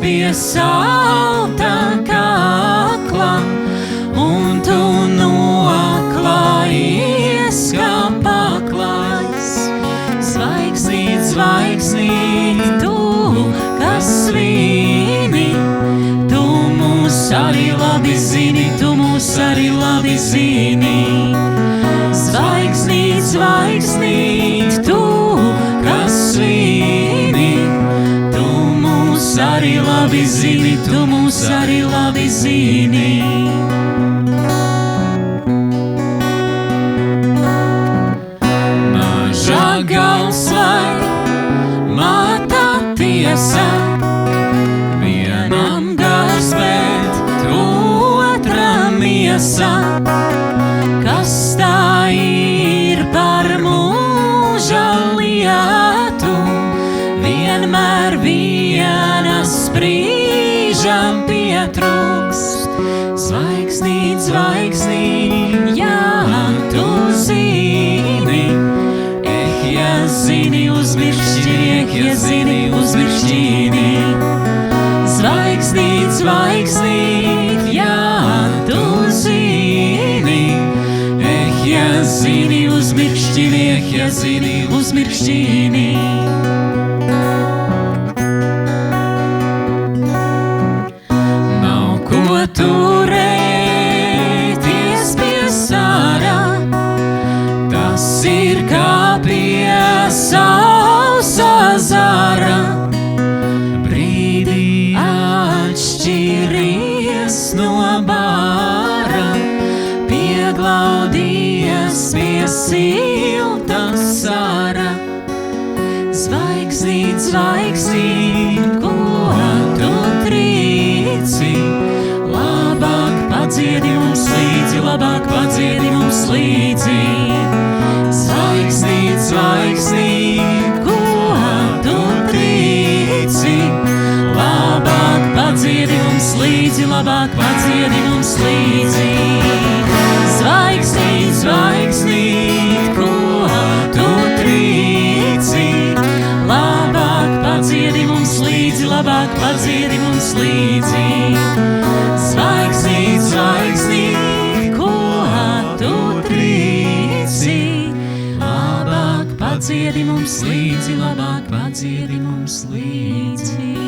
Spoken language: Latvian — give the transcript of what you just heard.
pie salta kakla, un tu noklājies kā paklājs. Zvaigznīt, zvaigznīt, tu, kas svīni, tu mūs arī labi zini, tu mūs arī labi zini. Zvaigznīt, zvaigznīt, tu, kas svīni, tu mūs arī labi zini, tu mūs arī labi zini. Maža gals vai māta tiesa, vienam gars, bet tu otram miesa. Kas tā ir par mūža lietu, vienmēr vienas brīžam pietrūkst. Zvaigznīt, zvaigznīt, jā, tu zini, ja zini uzmiršķini, ja zini uzmiršķini. Zvaigznīt, zvaigznīt, jā, tu zini, ja zini uzmiršķini, ja zini uzmiršķini. Nav ko turēties pie sāra, tas ir kā pie sausa zara. Brīdī atšķiries no bāra, pieglaudies pie silta sāra. Zvaigznīt, zvaigznīt, ko tu trīci, labāk padziedi mums līdzi, labāk padziedi mums līdzi. Zvaigznīt, zvaigznīt, ko tu trīci, labāk padziedi mums līdzi, labāk padziedi mums līdzi. Zvaigznīt, zvaigznīt, ko tu trīci, labāk padziedi mums līdzi, labāk padziedi mums līdzi. Zvaigznīt, zvaigznīt, ko tu trīci, labāk padziedi mums līdzi, labāk padziedi mums līdzi.